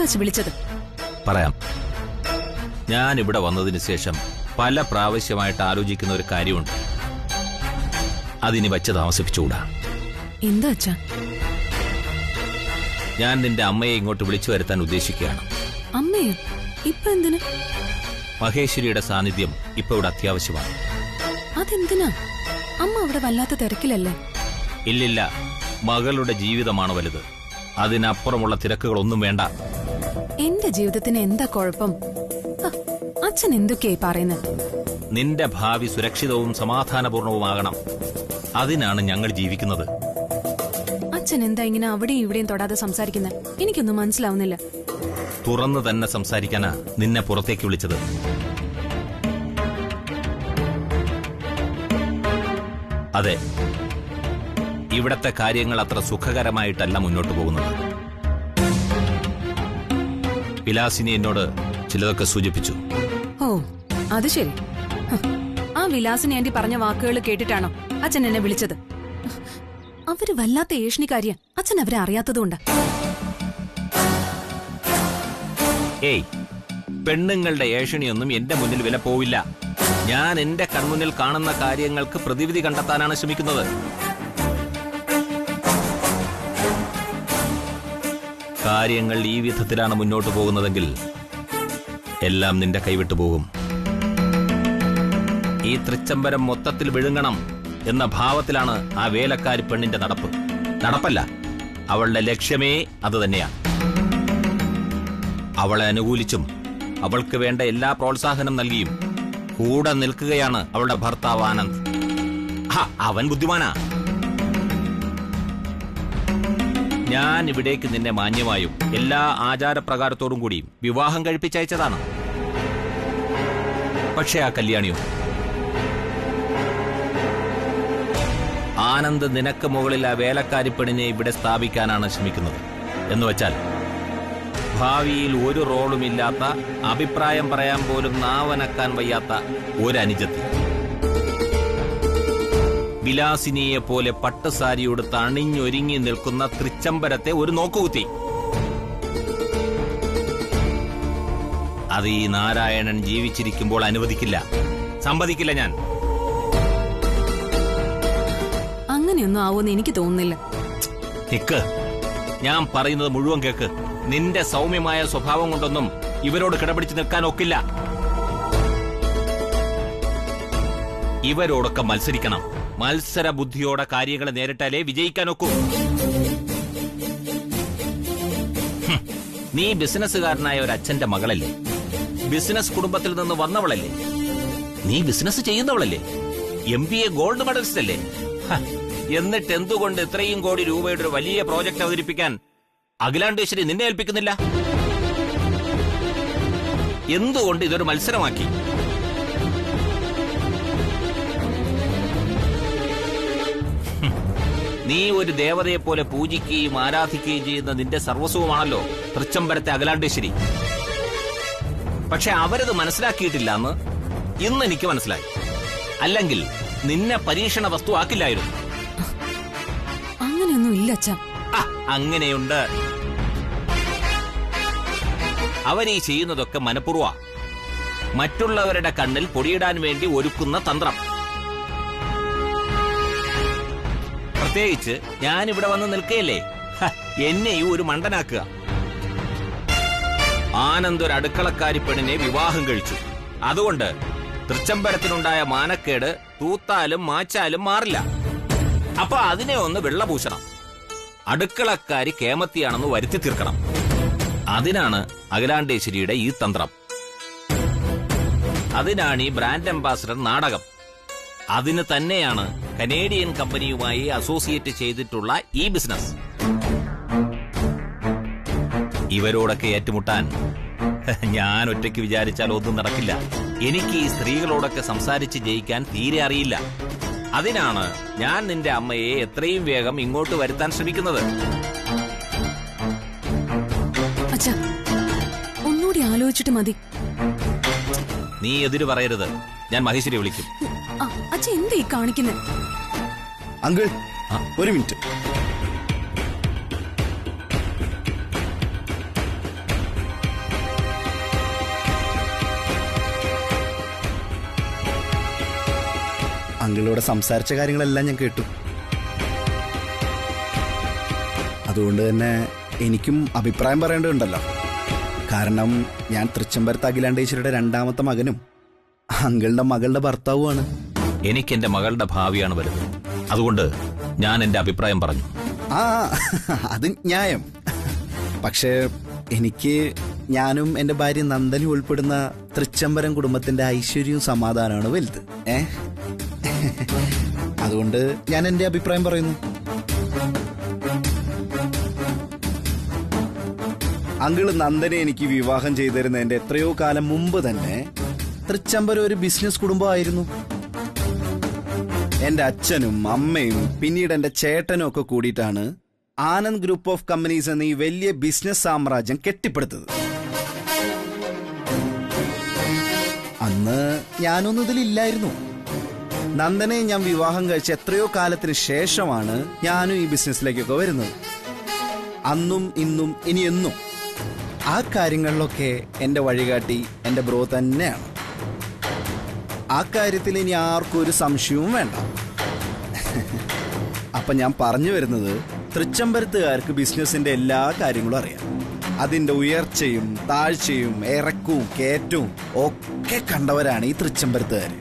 അച്ഛൻ വിളിച്ചത്? പറയാം. ഞാൻ ഇവിടെ വന്നതിന് ശേഷം പല പ്രാവശ്യമായിട്ട് ആലോചിക്കുന്ന ഒരു കാര്യമുണ്ട്. അതിനി വച്ച് താമസിപ്പിച്ചുകൂടാ. എന്താ അച്ഛാ? ഞാൻ നിന്റെ അമ്മയെ ഇങ്ങോട്ട് വിളിച്ചു വരുത്താൻ ഉദ്ദേശിക്കുകയാണ്. അമ്മയോ? ഇപ്പൊ എന്തിനാ? മഹേശ്വരിയുടെ സാന്നിധ്യം ഇപ്പൊ ഇവിടെ അത്യാവശ്യമാണ്. അതെന്തിനാ? അമ്മ അവിടെ വല്ലാത്ത തിരക്കിലല്ലേ? ഇല്ലില്ല, മകളുടെ ജീവിതമാണ് വലുത്. അതിനപ്പുറമുള്ള തിരക്കുകളൊന്നും വേണ്ട. എന്റെ ജീവിതത്തിന് എന്താ കുഴപ്പം? അച്ഛൻ എന്തൊക്കെയായി പറയുന്നത്? നിന്റെ ഭാവി സുരക്ഷിതവും സമാധാനപൂർണവുമാകണം. അതിനാണ് ഞങ്ങൾ ജീവിക്കുന്നത്. അച്ഛൻ എന്താ ഇങ്ങനെ അവിടെയും ഇവിടെയും തൊടാതെ സംസാരിക്കുന്നത്? എനിക്കൊന്നും മനസ്സിലാവുന്നില്ല. തുറന്നു തന്നെ സംസാരിക്കാനാ നിന്നെ പുറത്തേക്ക് വിളിച്ചത്. അതെ, ഇവിടത്തെ കാര്യങ്ങൾ അത്ര സുഖകരമായിട്ടല്ല മുന്നോട്ട് പോകുന്നത്. വിലാസിനി എന്നോട് ചിലതൊക്കെ സൂചിപ്പിച്ചു. ഓ, അത് ശരി. ആ വിലാസിനി ആന്റി പറഞ്ഞ വാക്കുകൾ കേട്ടിട്ടാണോ അച്ഛൻ എന്നെ വിളിച്ചത്? അവര് വല്ലാത്ത ഏഷണിക്കാരിയാ. അച്ഛൻ അവരെ അറിയാത്തതുകൊണ്ടാ. ഏയ്, പെണ്ണുങ്ങളുടെ ഏഷണിയൊന്നും എന്റെ മുന്നിൽ വില പോവില്ല. ഞാൻ എന്റെ കൺമുന്നിൽ കാണുന്ന കാര്യങ്ങൾക്ക് പ്രതിവിധി കണ്ടെത്താനാണ് ശ്രമിക്കുന്നത്. കാര്യങ്ങൾ ഈ വിധത്തിലാണ് മുന്നോട്ട് പോകുന്നതെങ്കിൽ എല്ലാം നിന്റെ കൈവിട്ടു പോകും. ഈ തൃച്ചംബരം മൊത്തത്തിൽ വിഴുങ്ങണം എന്ന ഭാവത്തിലാണ് ആ വേലക്കാരി പെണ്ണിന്റെ നടപ്പല്ല, അവളുടെ ലക്ഷ്യമേ അത് തന്നെയാണ്. അവളെ അനുകൂലിച്ചും അവൾക്ക് വേണ്ട എല്ലാ പ്രോത്സാഹനം നൽകിയും കൂടെ നിൽക്കുകയാണ് അവളുടെ ഭർത്താവ് ആനന്ദ്. അവൻ ബുദ്ധിമാനാ. ഞാൻ ഇവിടേക്ക് നിന്നെ മാന്യമായും എല്ലാ ആചാരപ്രകാരത്തോടും കൂടിയും വിവാഹം കഴിപ്പിച്ചയച്ചതാണ്. പക്ഷേ ആ കല്യാണിയോ? ആനന്ദ് നിനക്ക് മുകളിൽ ആ വേലക്കാരി പെണ്ണിനെ ഇവിടെ സ്ഥാപിക്കാനാണ് ശ്രമിക്കുന്നത്. എന്നുവെച്ചാൽ ഭാവിയിൽ ഒരു റോളുമില്ലാത്ത, അഭിപ്രായം പറയാൻ പോലും നാവനക്കാൻ വയ്യാത്ത ഒരു അനുജത്തി. വിലാസിനിയെ പോലെ പട്ടുസാരിയോട് തണിഞ്ഞൊരുങ്ങി നിൽക്കുന്ന തൃച്ചംബരത്തെ ഒരു നോക്കുകുത്തി. അത് ഈ നാരായണൻ ജീവിച്ചിരിക്കുമ്പോൾ അനുവദിക്കില്ല, സമ്മതിക്കില്ല ഞാൻ. അങ്ങനെയൊന്നും ആവുമെന്ന് എനിക്ക് തോന്നുന്നില്ല. നിക്ക്, ഞാൻ പറയുന്നത് മുഴുവൻ കേക്ക്. നിന്റെ സൗമ്യമായ സ്വഭാവം കൊണ്ടൊന്നും ഇവരോട് കിടപിടിച്ച് നിൽക്കാൻ ഒക്കില്ല. ഇവരോടൊക്കെ മത്സരിക്കണം. മത്സര ബുദ്ധിയോടെ കാര്യങ്ങളെ നേരിട്ടാലേ വിജയിക്കാനൊക്കൂ. നീ ബിസിനസ്സുകാരനായ ഒരു അച്ഛന്റെ മകളല്ലേ? ബിസിനസ് കുടുംബത്തിൽ നിന്ന് വന്നവളല്ലേ? നീ ബിസിനസ് ചെയ്യുന്നവളല്ലേ? MBA ഗോൾഡ് മെഡലിസ്റ്റ് അല്ലേ? എന്നിട്ട് എന്തുകൊണ്ട് ഇത്രയും കോടി രൂപയുടെ ഒരു വലിയ പ്രോജക്ട് അവതരിപ്പിക്കാൻ അഖിലാണ്ടേശ്വരി നിന്നെ ഏൽപ്പിക്കുന്നില്ല? എന്തുകൊണ്ട് ഇതൊരു മത്സരമാക്കി? നീ ഒരു ദേവതയെ പോലെ പൂജിക്കുകയും ആരാധിക്കുകയും ചെയ്യുന്ന നിന്റെ സർവസ്വമാണല്ലോ തൃച്ചംബരത്തെ അഖിലാണ്ടേശ്വരി. പക്ഷെ അവരത് മനസ്സിലാക്കിയിട്ടില്ല എന്ന് ഇന്ന് എനിക്ക് മനസ്സിലായി. അല്ലെങ്കിൽ നിന്നെ പരീക്ഷണ വസ്തു ആക്കില്ലായിരുന്നു. അങ്ങനെയൊന്നും ഇല്ല അച്ഛാ. അങ്ങനെയുണ്ട്. അവരീ ചെയ്യുന്നതൊക്കെ മനഃപൂർവ്വ, മറ്റുള്ളവരുടെ കണ്ണിൽ പൊടിയിടാൻ വേണ്ടി ഒരുക്കുന്ന തന്ത്രം. പ്രത്യേകിച്ച് ഞാനിവിടെ വന്ന് നിൽക്കുകയല്ലേ, എന്നെയും ഒരു മണ്ടനാക്കുക. ആനന്ദ് ഒരു അടുക്കളക്കാരി പെണ്ണിനെ വിവാഹം കഴിച്ചു. അതുകൊണ്ട് തൃച്ചംബരത്തിനുണ്ടായ മാനക്കേട് തൂത്താലും മാച്ചാലും മാറില്ല. അപ്പൊ അതിനെ ഒന്ന് വെള്ളപൂശണം. അടുക്കളക്കാരി കേമത്തിയാണെന്ന് വരുത്തി തീർക്കണം. അതിനാണ് അഖിലാണ്ടേശ്വരിയുടെ ഈ തന്ത്രം. അതിനാണ് ഈ ബ്രാൻഡ് അംബാസഡർ നാടകം. അതിന് തന്നെയാണ് കനേഡിയൻ കമ്പനിയുമായി അസോസിയേറ്റ് ചെയ്തിട്ടുള്ള ഈ ബിസിനസ്. ഇവരോടൊക്കെ ഏറ്റുമുട്ടാൻ ഞാൻ ഒറ്റയ്ക്ക് വിചാരിച്ചാൽ ഒന്നും നടക്കില്ല. എനിക്ക് ഈ സ്ത്രീകളോടൊക്കെ സംസാരിച്ച് ജയിക്കാൻ തീരെ അറിയില്ല. അതിനാണ് ഞാൻ നിന്റെ അമ്മയെ എത്രയും വേഗം ഇങ്ങോട്ട് വരുത്താൻ ശ്രമിക്കുന്നത്. അച്ഛാ, ഒന്നുകൂടി ആലോചിച്ചിട്ട് മതി. നീ എതിര് പറയരുത്. ഞാൻ മഹേശ്വരിയെ വിളിക്കും. അച്ഛൻ എന്താ ഈ കാണിക്കുന്നത്? അങ്കിൾ, ഒരു മിനിറ്റ്. അങ്കിളോട് സംസാരിച്ച കാര്യങ്ങളെല്ലാം ഞാൻ കേട്ടു. അതുകൊണ്ട് തന്നെ എനിക്കും അഭിപ്രായം പറയേണ്ടതുണ്ടല്ലോ. കാരണം ഞാൻ തൃച്ചംബരത്ത് അഖിലാണ്ടേശ്വരിയുടെ രണ്ടാമത്തെ മകനും അങ്കിളുടെ മകളുടെ ഭർത്താവുമാണ്. എനിക്ക് എന്റെ മകളുടെ ഭാവിയാണ് വലുത്. അതുകൊണ്ട് ഞാൻ എന്റെ അഭിപ്രായം പറഞ്ഞു. ആ അത് ന്യായം. പക്ഷേ എനിക്ക് ഞാനും എന്റെ ഭാര്യ നന്ദനി ഉൾപ്പെടുന്ന തൃച്ചംബരം കുടുംബത്തിന്റെ ഐശ്വര്യവും സമാധാനമാണ് വലുത്. അതുകൊണ്ട് ഞാൻ എന്റെ അഭിപ്രായം പറയുന്നു. അങ്കിള് നന്ദനെ എനിക്ക് വിവാഹം ചെയ്തിരുന്നതിന്റെ എത്രയോ കാലം മുമ്പ് തന്നെ തൃച്ചംബരം ഒരു ബിസിനസ് കുടുംബമായിരുന്നു. എന്റെ അച്ഛനും അമ്മയും പിന്നീട് എന്റെ ചേട്ടനും ഒക്കെ കൂടിയിട്ടാണ് ആനന്ദ് ഗ്രൂപ്പ് ഓഫ് കമ്പനീസ് എന്ന ഈ വലിയ ബിസിനസ് സാമ്രാജ്യം കെട്ടിപ്പടുത്തത്. അന്ന് ഞാനൊന്നും ഇതിലില്ലായിരുന്നു. നന്ദനെ ഞാൻ വിവാഹം കഴിച്ച എത്രയോ കാലത്തിന് ശേഷമാണ് ഞാനും ഈ ബിസിനസ്സിലേക്കൊക്കെ വരുന്നത്. അന്നും ഇന്നും ഇനി എന്നും ആ കാര്യങ്ങളിലൊക്കെ എന്റെ വഴികാട്ടി എന്റെ ബ്രോ തന്നെയാണ്. ആ കാര്യത്തിൽ ഇനി ആർക്കും ഒരു സംശയവും വേണ്ട. അപ്പൊ ഞാൻ പറഞ്ഞു വരുന്നത്, തൃച്ചംബരത്തുകാർക്ക് ബിസിനസിന്റെ എല്ലാ കാര്യങ്ങളും അറിയാം. അതിന്റെ ഉയർച്ചയും താഴ്ചയും ഇറക്കവും കയറ്റവും ഒക്കെ കണ്ടവരാണ് ഈ തൃച്ചംബരത്തുകാർ.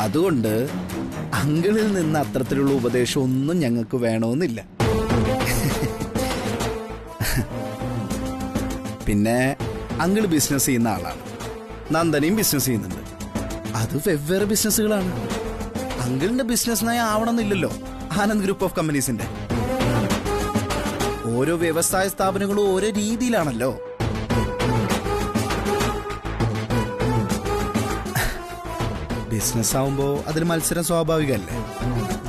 അതുകൊണ്ട് അങ്കിളിൽ നിന്ന് അത്തരത്തിലുള്ള ഉപദേശം ഒന്നും ഞങ്ങൾക്ക് വേണമെന്നില്ല. പിന്നെ അങ്കിൾ ബിസിനസ് ചെയ്യുന്ന ആളാണ്, നന്ദനയും ബിസിനസ് ചെയ്യുന്നുണ്ട്. അത് വെവ്വേറെ ബിസിനസ്സുകളാണ്. അങ്കിളിന്റെ ബിസിനസ് നയം ആവണമെന്നില്ലല്ലോ ആനന്ദ് ഗ്രൂപ്പ് ഓഫ് കമ്പനീസിന്റെ. ഓരോ വ്യവസായ സ്ഥാപനങ്ങളും ഓരോ രീതിയിലാണല്ലോ. ബിസിനസ് ആവുമ്പോ അതിൽ മത്സരം സ്വാഭാവികമല്ലേ.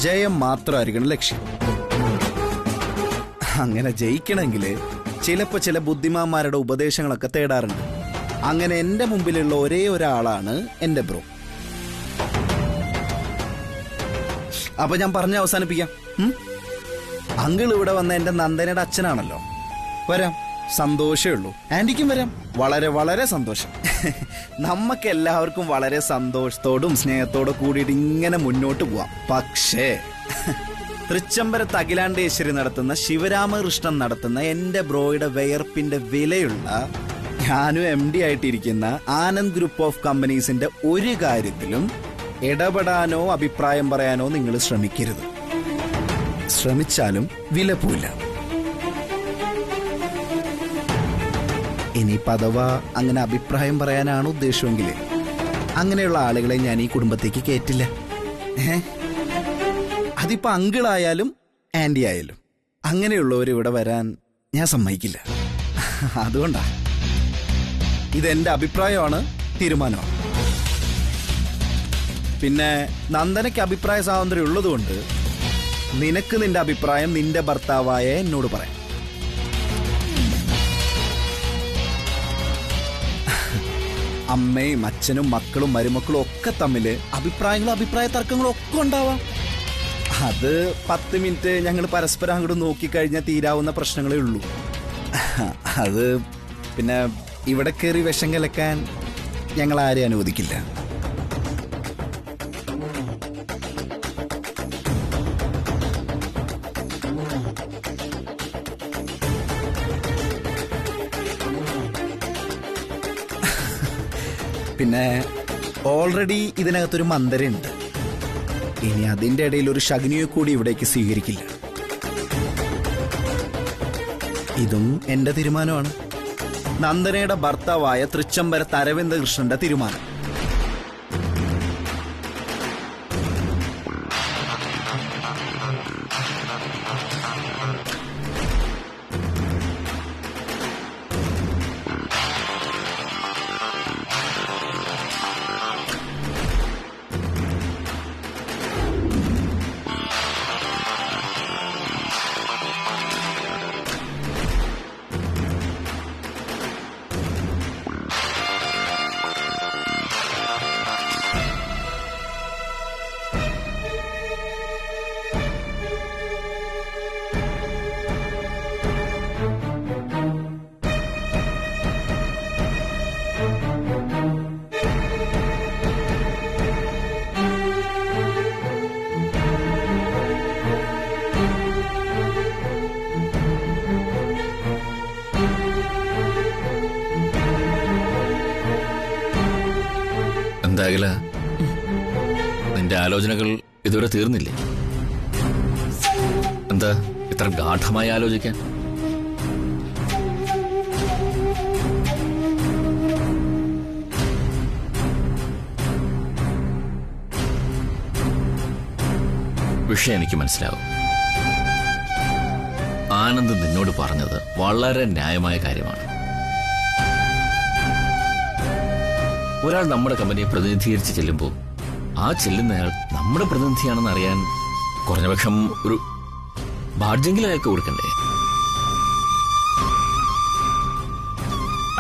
ജയം മാത്രമായിരിക്കണം ലക്ഷ്യം. അങ്ങനെ ജയിക്കണമെങ്കിൽ ചിലപ്പോ ചില ബുദ്ധിമാന്മാരുടെ ഉപദേശങ്ങളൊക്കെ തേടാറുണ്ട്. അങ്ങനെ എന്റെ മുമ്പിലുള്ള ഒരേ ഒരാളാണ് എന്റെ ബ്രോ. അപ്പൊ ഞാൻ പറഞ്ഞ് അവസാനിപ്പിക്കാം. അങ്കിൾ ഇവിടെ വന്ന എന്റെ നന്ദനയുടെ അച്ഛനാണല്ലോ. വരാം, സന്തോഷമേ ഉള്ളൂ. ആന്റിക്കും വരാം, വളരെ വളരെ സന്തോഷം. നമുക്ക് എല്ലാവർക്കും വളരെ സന്തോഷത്തോടും സ്നേഹത്തോടും കൂടിയിട്ട് ഇങ്ങനെ മുന്നോട്ട് പോവാം. പക്ഷേ തൃച്ചംബരത്ത് അഖിലാണ്ടേശ്വരി നടത്തുന്ന ശിവരാമകൃഷ്ണൻ നടത്തുന്ന എന്റെ ബ്രോയുടെ വിയർപ്പിന്റെ വിലയുള്ള ഞാനും MD ആയിട്ടിരിക്കുന്ന ആനന്ദ് ഗ്രൂപ്പ് ഓഫ് കമ്പനീസിന്റെ ഒരു കാര്യത്തിലും ഇടപെടാനോ അഭിപ്രായം പറയാനോ നിങ്ങൾ ശ്രമിക്കരുത്. ശ്രമിച്ചാലും വില പോവില്ല. ഇനി പദവാ അങ്ങനെ അഭിപ്രായം പറയാനാണ് ഉദ്ദേശമെങ്കിൽ അങ്ങനെയുള്ള ആളുകളെ ഞാൻ ഈ കുടുംബത്തേക്ക് കയറ്റില്ല. അതിപ്പോ അങ്കിളായാലും ആന്റി ആയാലും അങ്ങനെയുള്ളവർ ഇവിടെ വരാൻ ഞാൻ സമ്മതിക്കില്ല. അതുകൊണ്ടാ ഇതെന്റെ അഭിപ്രായമാണ്, തീരുമാനമാണ്. പിന്നെ നന്ദനയ്ക്ക് അഭിപ്രായ സ്വാതന്ത്ര്യം ഉള്ളതുകൊണ്ട് നിനക്ക് നിന്റെ അഭിപ്രായം നിന്റെ ഭർത്താവായ എന്നോട് പറയാം. അമ്മയും അച്ഛനും മക്കളും മരുമക്കളും ഒക്കെ തമ്മിൽ അഭിപ്രായങ്ങളും അഭിപ്രായ തർക്കങ്ങളും ഒക്കെ ഉണ്ടാവാം. അത് 10 മിനിറ്റ് ഞങ്ങൾ പരസ്പരം അങ്ങോട്ട് നോക്കിക്കഴിഞ്ഞാൽ തീരാവുന്ന പ്രശ്നങ്ങളേ ഉള്ളൂ. അത് പിന്നെ ഇവിടെ കയറി വിഷം കലക്കാൻ ഞങ്ങൾ ആരെയും അനുവദിക്കില്ല. പിന്നെ ഓൾറെഡി ഇതിനകത്തൊരു മന്ദരയുണ്ട്. ഇനി അതിന്റെ ഇടയിൽ ഒരു ശകുനിയെ കൂടി ഇവിടേക്ക് സ്വീകരിക്കില്ല. ഇതും എന്റെ തീരുമാനമാണ്, നന്ദനയുടെ ഭർത്താവായ തൃച്ചംബരത്ത് അരവിന്ദകൃഷ്ണന്റെ തീരുമാനം. എന്താകില്ല, നിന്റെ ആലോചനകൾ ഇതുവരെ തീർന്നില്ലേ? എന്താ ഇത്ര ഗാഠമായി ആലോചിക്കാൻ? വിഷയം എനിക്ക് മനസ്സിലാവും. ആനന്ദ് നിന്നോട് പറഞ്ഞത് വളരെ ന്യായമായ കാര്യമാണ്. ഒരാൾ നമ്മുടെ കമ്പനിയെ പ്രതിനിധീകരിച്ച് ചെല്ലുമ്പോൾ ആ ചെല്ലുന്നയാൾ നമ്മുടെ പ്രതിനിധിയാണെന്ന് അറിയാൻ കുറഞ്ഞപക്ഷം ഒരു ബാഡ്ജെങ്കിലും അയാൾക്ക് കൊടുക്കണ്ടേ?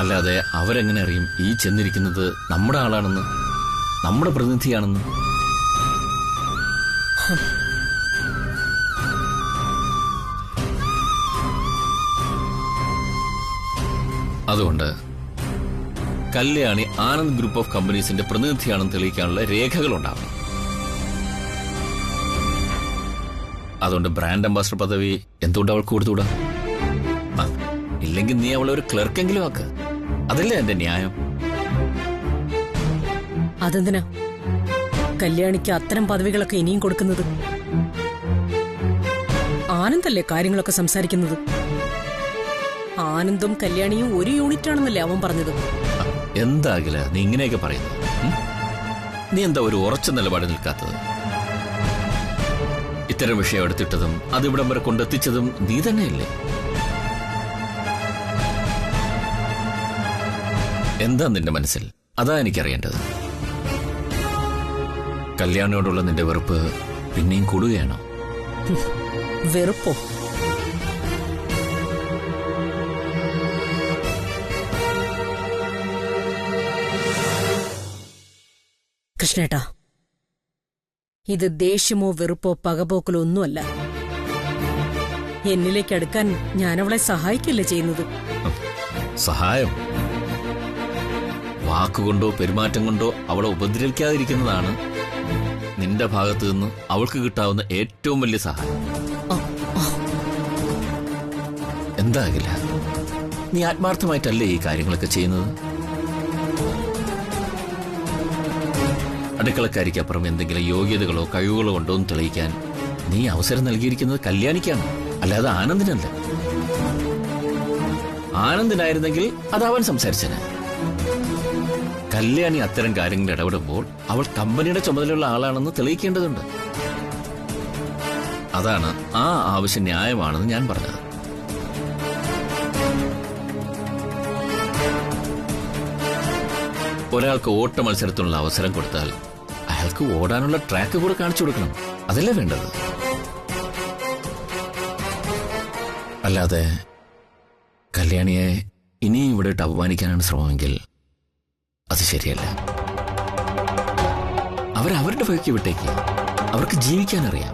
അല്ലാതെ അവരെങ്ങനെ അറിയും ഈ ചെന്നിരിക്കുന്നത് നമ്മുടെ ആളാണെന്ന്, നമ്മുടെ പ്രതിനിധിയാണെന്ന്? അതുകൊണ്ട് കല്യാണി ആനന്ദ് ഗ്രൂപ്പ് ഓഫ് കമ്പനീസിന്റെ പ്രതിനിധിയാണെന്ന് തെളിയിക്കാനുള്ള രേഖകൾ ഉണ്ടാവും. അതുകൊണ്ട് ബ്രാൻഡ് അംബാസഡർ പദവി എന്തുകൊണ്ട് അവൾക്ക് കൊടുത്തുകൂടാ? ഇല്ലെങ്കിൽ നീ അവളെ ഒരു ക്ലർക്കെങ്കിലും ആക്ക്. അതല്ലേ എന്റെ ന്യായം? അതെന്തിനാ കല്യാണിക്ക് അത്തരം പദവികളൊക്കെ ഇനിയും കൊടുക്കുന്നത്? ആനന്ദല്ലേ കാര്യങ്ങളൊക്കെ സംസാരിക്കുന്നത്? ആനന്ദും കല്യാണിയും ഒരു യൂണിറ്റ് ആണെന്നല്ലേ അവൻ പറഞ്ഞത്? എന്താകില്ല നീ ഇങ്ങനെയൊക്കെ പറയുന്നു? നീ എന്താ ഒരു ഉറച്ച നിലപാട് നിൽക്കാത്തത്? ഇത്തരം വിഷയം എടുത്തിട്ടതും അതിവിടം വരെ കൊണ്ടെത്തിച്ചതും നീ തന്നെയല്ലേ? എന്താ നിന്റെ മനസ്സിൽ? അതാ എനിക്കറിയേണ്ടത്. കല്യാണിയോടുള്ള നിന്റെ വെറുപ്പ് പിന്നെയും കൂടുകയാണോ? വെറുപ്പോ? കൃഷ്ണേട്ടാ, ഇത് ദേഷ്യമോ വെറുപ്പോ പകപോക്കലോ ഒന്നുമല്ല. എന്നിലേക്ക് അടുക്കാൻ ഞാൻ അവളെ സഹായിക്കല്ലേ ചെയ്യുന്നത്? സഹായം? വാക്കുകൊണ്ടോ പെരുമാറ്റം കൊണ്ടോ അവളെ ഉപദ്രവിക്കാതിരിക്കുന്നതാണ് നിന്റെ ഭാഗത്തു നിന്ന് അവൾക്ക് കിട്ടാവുന്ന ഏറ്റവും വലിയ സഹായം. എന്താകില്ല, നീ ആത്മാർത്ഥമായിട്ടല്ലേ ഈ കാര്യങ്ങളൊക്കെ ചെയ്യുന്നത്? അടുക്കളക്കാരിക്കപ്പുറം എന്തെങ്കിലും യോഗ്യതകളോ കഴിവുകളോ ഉണ്ടോ എന്ന് തെളിയിക്കാൻ നീ അവസരം നൽകിയിരിക്കുന്നത് കല്യാണിക്കാണ്, അല്ലാതെ ആനന്ദിനല്ല. ആനന്ദിനായിരുന്നെങ്കിൽ അതവൻ സംസാരിച്ചന്. കല്യാണി അത്തരം കാര്യങ്ങളിൽ ഇടപെടുമ്പോൾ അവൾ കമ്പനിയുടെ ചുമതലയുള്ള ആളാണെന്ന് തെളിയിക്കേണ്ടതുണ്ട്. അതാണ് ആ ആവശ്യം ന്യായമാണെന്ന് ഞാൻ പറഞ്ഞത്. ഒരാൾക്ക് ഓട്ട മത്സരത്തിനുള്ള അവസരം കൊടുത്താൽ അയാൾക്ക് ഓടാനുള്ള ട്രാക്ക് കൂടെ കാണിച്ചു കൊടുക്കണം. അതല്ലേ വേണ്ടത്? അല്ലാതെ കല്യാണിയെ ഇനിയും ഇവിടെ ഇട്ട് അപമാനിക്കാനാണ് ശ്രമമെങ്കിൽ അത് ശരിയല്ല. അവരവരുടെ വഴിക്ക് വിട്ടേക്ക്. അവർക്ക് ജീവിക്കാനറിയാം.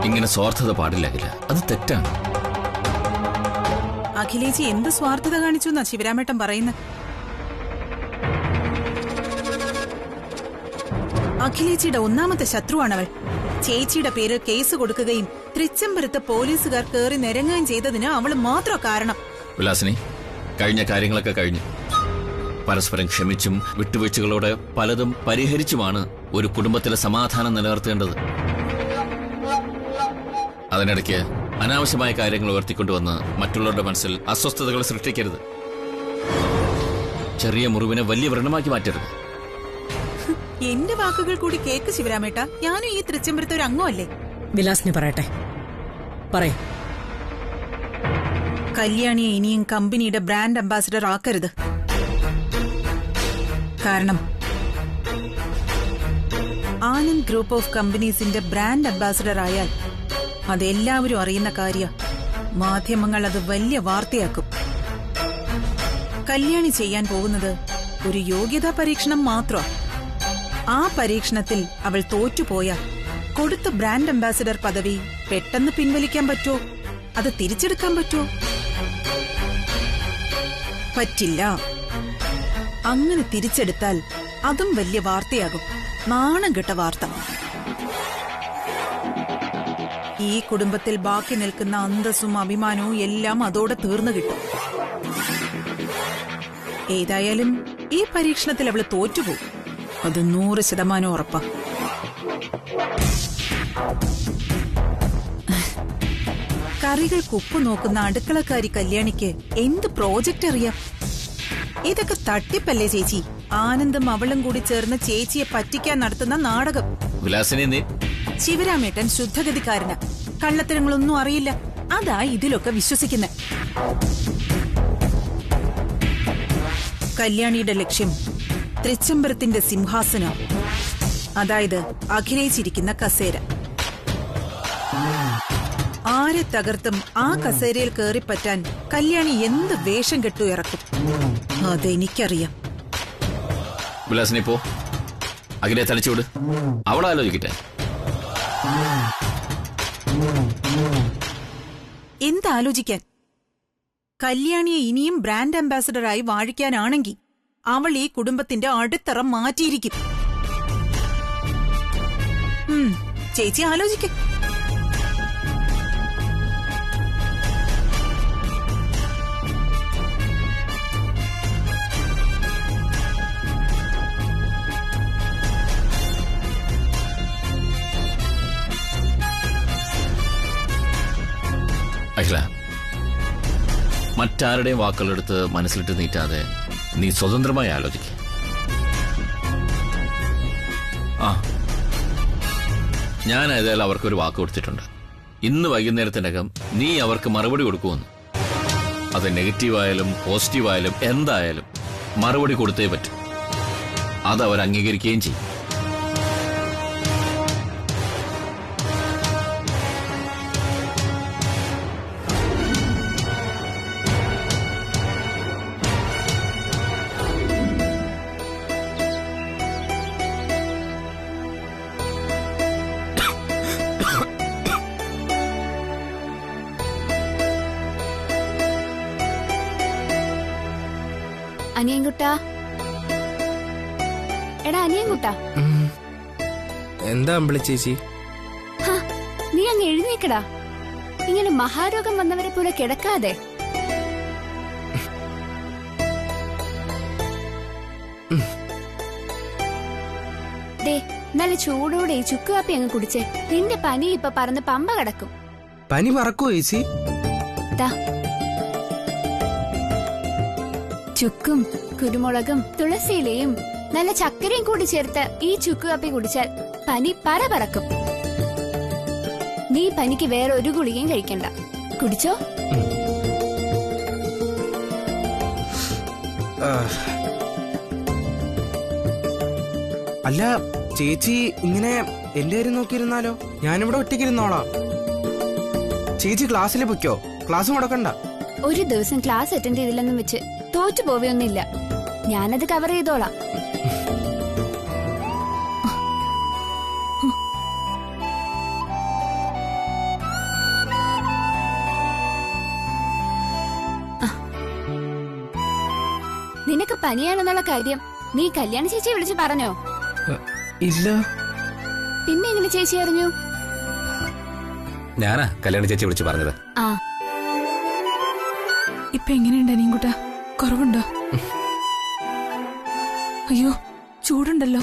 ഇങ്ങനെ സ്വാർത്ഥത പാടില്ലാകില്ല. അത് തെറ്റാണ്. അഖിലേച്ചി എന്ത് സ്വാർത്ഥത കാണിച്ചു എന്നാ ശിവരാമേട്ടൻ പറയുന്നത്? അഖിലേച്ചിയുടെ ഒന്നാമത്തെ ശത്രുവാണവൾ. ചേച്ചിയുടെ പേര് കേസ് കൊടുക്കുകയും തൃച്ചംബരത്ത് പോലീസുകാർ കയറി നിരങ്ങുകയും ചെയ്തതിന് അവള് മാത്രം കാരണം. വിലാസിനി, കഴിഞ്ഞ കാര്യങ്ങളൊക്കെ കഴിഞ്ഞു. പരസ്പരം ക്ഷമിച്ചും വിട്ടുവീഴ്ചകളോടെ പലതും പരിഹരിച്ചുമാണ് ഒരു കുടുംബത്തിലെ സമാധാനം നിലനിർത്തേണ്ടത്. അതിനിടയ്ക്ക് അനാവശ്യമായ കാര്യങ്ങൾ ഉയർത്തിക്കൊണ്ടുവന്ന് മറ്റുള്ളവരുടെ മനസ്സിൽ അസ്വസ്ഥതകൾ സൃഷ്ടിക്കരുത്. ചെറിയ മുറിവിനെ വലിയ വ്രണമാക്കി മാറ്റരുത്. എന്റെ വാക്കുകൾ കൂടി കേക്ക് ശിവരാമേട്ട. ഞാനും ഈ തൃച്ചംബരത്തെ ഒരു അംഗമല്ലേ? വിലാസിനി പറയട്ടെ, പറയേ. കല്യാണിയെ ഇനിയും കമ്പനിയുടെ ബ്രാൻഡ് അംബാസിഡർ ആക്കരുത്. കാരണം ആനന്ദ് ഗ്രൂപ്പ് ഓഫ് കമ്പനീസിന്റെ ബ്രാൻഡ് അംബാസിഡർ ആയാൽ അതെല്ലാവരും അറിയുന്ന കാര്യ. മാധ്യമങ്ങൾ അത് വലിയ വാർത്തയാക്കും. കല്യാണി ചെയ്യാൻ പോകുന്നത് ഒരു യോഗ്യതാ പരീക്ഷണം മാത്രം. ആ പരീക്ഷണത്തിൽ അവൾ തോറ്റുപോയാൽ കൊടുത്ത ബ്രാൻഡ് അംബാസിഡർ പദവി പെട്ടെന്ന് പിൻവലിക്കാൻ പറ്റോ? അത് തിരിച്ചെടുക്കാൻ പറ്റോ? പറ്റില്ല. അങ്ങനെ തിരിച്ചെടുത്താൽ അതും വലിയ വാർത്തയാകും. നാണം കെട്ട വാർത്ത. ഈ കുടുംബത്തിൽ ബാക്കി നിൽക്കുന്ന അന്തസ്സും അഭിമാനവും എല്ലാം അതോടെ തീർന്നു കിട്ടും. ഏതായാലും ഈ പരീക്ഷണത്തിൽ അവള് തോറ്റുപോകും. അത് 100% ഉറപ്പാ. കറികൾക്ക് ഉപ്പ് നോക്കുന്ന അടുക്കളക്കാരി കല്യാണിക്ക് എന്ത് പ്രോജക്റ്റ് അറിയാം? ഇതൊക്കെ തട്ടിപ്പല്ലേ ചേച്ചി? ആനന്ദും അവളും കൂടി ചേർന്ന് ചേച്ചിയെ പറ്റിക്കാൻ നടത്തുന്ന നാടകം. വിലാസിനെ നീ ശിവരാമേട്ടൻ ശുദ്ധഗതിക്കാരനാ, കള്ളത്തരങ്ങളൊന്നും അറിയില്ല. അതാ ഇതിലൊക്കെ വിശ്വസിക്കുന്നെ. കല്യാണിയുടെ ലക്ഷ്യം തൃച്ചംബരത്തിന്റെ സിംഹാസനം, അതായത് അഖിലേച്ചിരിക്കുന്ന കസേര. ആരെ തകർത്തും ആ കസേരയിൽ കയറിപ്പറ്റാൻ കല്യാണി എന്ത് വേഷം കെട്ടു ഇറക്കും, അതെനിക്കറിയാം. വിലാസിനെ പോ, അഖിലെ തലച്ചുവിട്, അവളാലോചിക്കട്ടെ. എന്താലോചിക്കാൻ? കല്യാണിയെ ഇനിയും ബ്രാൻഡ് അംബാസഡറായി വാഴിക്കാനാണെങ്കിൽ അവൾ ഈ കുടുംബത്തിന്റെ അടിത്തറ മാറ്റിയിരിക്കും. ചേച്ചി ആലോചിക്ക. അഖില, മറ്റാരുടെയും വാക്കുകളെടുത്ത് മനസ്സിലിട്ട് നീറ്റാതെ നീ സ്വതന്ത്രമായി ആലോചിക്ക. ഞാൻ ഏതായാലും അവർക്കൊരു വാക്ക് കൊടുത്തിട്ടുണ്ട്. ഇന്ന് വൈകുന്നേരത്തിനകം നീ അവർക്ക് മറുപടി കൊടുക്കുമെന്ന്. അത് നെഗറ്റീവായാലും പോസിറ്റീവായാലും എന്തായാലും മറുപടി കൊടുത്തേ പറ്റും. അത് അവർ അംഗീകരിക്കുകയും ചെയ്യും. അനിയൻകുട്ടാ, എടാ അനിയൻകുട്ടാ. എന്താ അമ്പിളി ചേച്ചി? നീ അങ്ങ് എഴുന്നേക്കടാ. ഇങ്ങനെ മഹാരോഗം വന്നവരെ പോലെ കിടക്കാതെ. ദേ, നല്ല ചൂടോടെ ഈ ചുക്കുകാപ്പി അങ്ങ് കുടിച്ചേ. നിന്റെ പനി ഇപ്പൊ പറന്ന് പമ്പ കിടക്കും. പനി മറക്കോ ചേച്ചി? ചുക്കും കുരുമുളകും തുളസിയിലയും നല്ല ചക്കരയും കൂടി ചേർത്ത് ഈ ചുക്കുകാപ്പി കുടിച്ചാൽ പനി പറക്കും. നീ പനിക്ക് വേറെ ഒരു ഗുളികയും കഴിക്കണ്ട. കുടിച്ചോ. അല്ല ചേച്ചി, ഇങ്ങനെ എന്റെ കാര്യം നോക്കിയിരുന്നാലോ? ഞാനിവിടെ ഒറ്റയ്ക്കിരുന്നോളാം. ചേച്ചി ക്ലാസ്സിൽ പൊയ്ക്കോ, ക്ലാസ് മുടക്കണ്ട. ഒരു ദിവസം ക്ലാസ് അറ്റൻഡ് ചെയ്തില്ലെന്നും വെച്ച് തോറ്റു പോവുകയൊന്നുമില്ല. ഞാനത് കവർ ചെയ്തോളാം. നിനക്ക് പനിയാണെന്നുള്ള കാര്യം നീ കല്യാണ ചേച്ചിയെ വിളിച്ച് പറഞ്ഞോ? ഇല്ല. പിന്നെ എങ്ങനെ ചേച്ചി അറിഞ്ഞു? ഞാനാ കല്യാണ ചേച്ചി വിളിച്ച് പറഞ്ഞത്. ഇപ്പൊ എങ്ങനെയുണ്ട് അനിയൻകുട്ടാ? കുറവുണ്ടോ? അയ്യോ, ചൂടുണ്ടല്ലോ.